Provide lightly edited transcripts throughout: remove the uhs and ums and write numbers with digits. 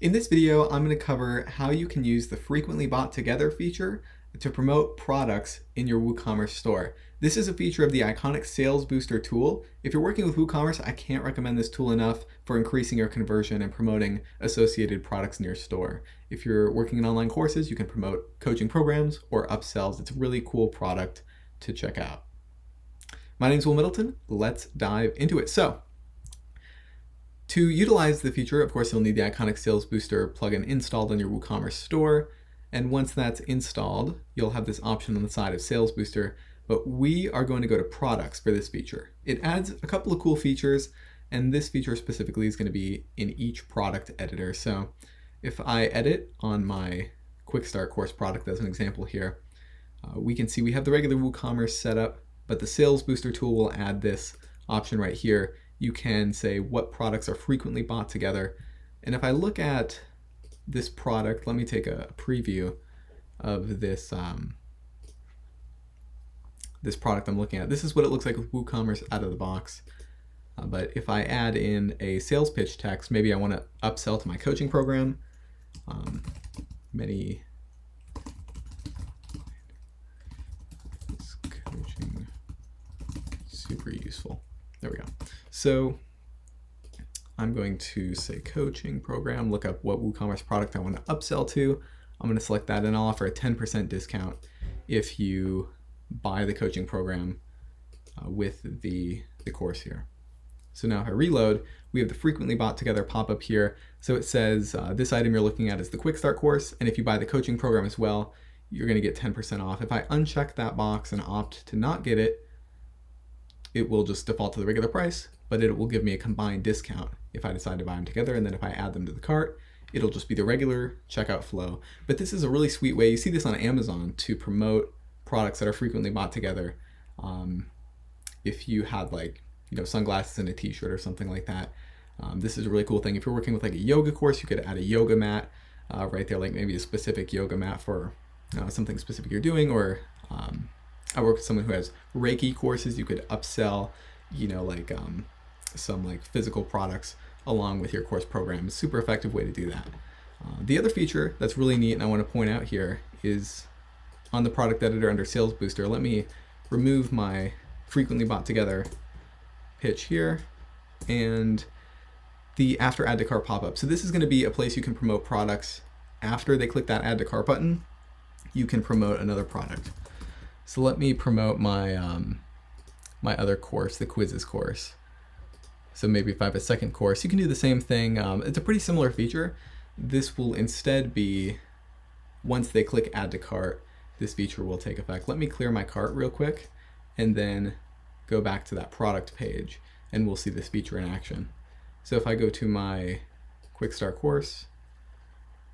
In this video, I'm going to cover how you can use the frequently bought together feature to promote products in your WooCommerce store. This is a feature of the iconic Sales Booster tool. If you're working with WooCommerce, I can't recommend this tool enough for increasing your conversion and promoting associated products in your store. If you're working in online courses, you can promote coaching programs or upsells. It's a really cool product to check out. My name is Will Middleton. Let's dive into it. So, to utilize the feature, of course, you'll need the iconic Sales Booster plugin installed on your WooCommerce store. And once that's installed, you'll have this option on the side of Sales Booster, but we are going to go to products for this feature. It adds a couple of cool features, and this feature specifically is going to be in each product editor. So if I edit on my Quick Start course product as an example here, we can see we have the regular WooCommerce setup, but the Sales Booster tool will add this option right here. You can say what products are frequently bought together. And if I look at this product, let me take a preview of this this product I'm looking at. This is what it looks like with WooCommerce out of the box. But if I add in a sales pitch text, maybe I want to upsell to my coaching program. Coaching super useful. There we go. So I'm going to say coaching program, look up what WooCommerce product I want to upsell to. I'm going to select that and I'll offer a 10% discount if you buy the coaching program with the course here. So now if I reload, we have the frequently bought together pop-up here. So it says this item you're looking at is the Quick Start course, and if you buy the coaching program as well, you're going to get 10% off. If I uncheck that box and opt to not get it, it will just default to the regular price, but it will give me a combined discount if I decide to buy them together. And then if I add them to the cart, it'll just be the regular checkout flow. But this is a really sweet way. You see this on Amazon to promote products that are frequently bought together. If you had sunglasses and a t-shirt or something like that, this is a really cool thing. If you're working with like a yoga course, you could add a yoga mat right there, like maybe a specific yoga mat for something specific you're doing, or I work with someone who has Reiki courses. You could upsell, some physical products along with your course program. It's a super effective way to do that. The other feature that's really neat and I want to point out here is on the product editor under Sales Booster. Let me remove my frequently bought together pitch here and the after add to cart pop-up. So this is going to be a place you can promote products after they click that add to cart button. You can promote another product. So let me promote my my other course, the quizzes course. So maybe if I have a second course, you can do the same thing. It's a pretty similar feature. This will instead be, once they click add to cart, this feature will take effect. Let me clear my cart real quick and then go back to that product page and we'll see this feature in action. So if I go to my Quick Start course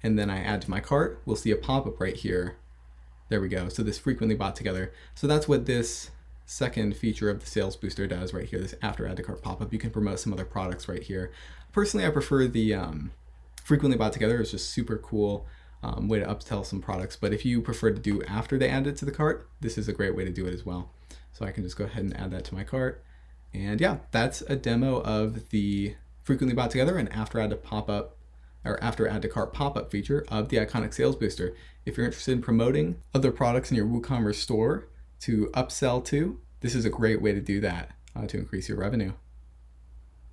and then I add to my cart, we'll see a pop-up right here. There we go. So this frequently bought together. So that's what this second feature of the Sales Booster does right here, this after add to cart pop-up. You can promote some other products right here. Personally, I prefer the frequently bought together. It's just super cool way to upsell some products. But if you prefer to do after they add it to the cart, this is a great way to do it as well. So I can just go ahead and add that to my cart. And yeah, that's a demo of the frequently bought together and after add to pop-up or after add to cart pop-up feature of the iconic Sales Booster. If you're interested in promoting other products in your WooCommerce store to upsell to, this is a great way to do that to increase your revenue.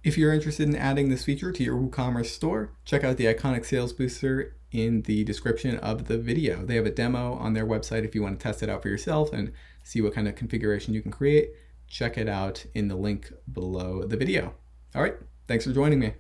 If you're interested in adding this feature to your WooCommerce store, check out the iconic Sales Booster in the description of the video. They have a demo on their website if you want to test it out for yourself and see what kind of configuration you can create. Check it out in the link below the video. All right, thanks for joining me.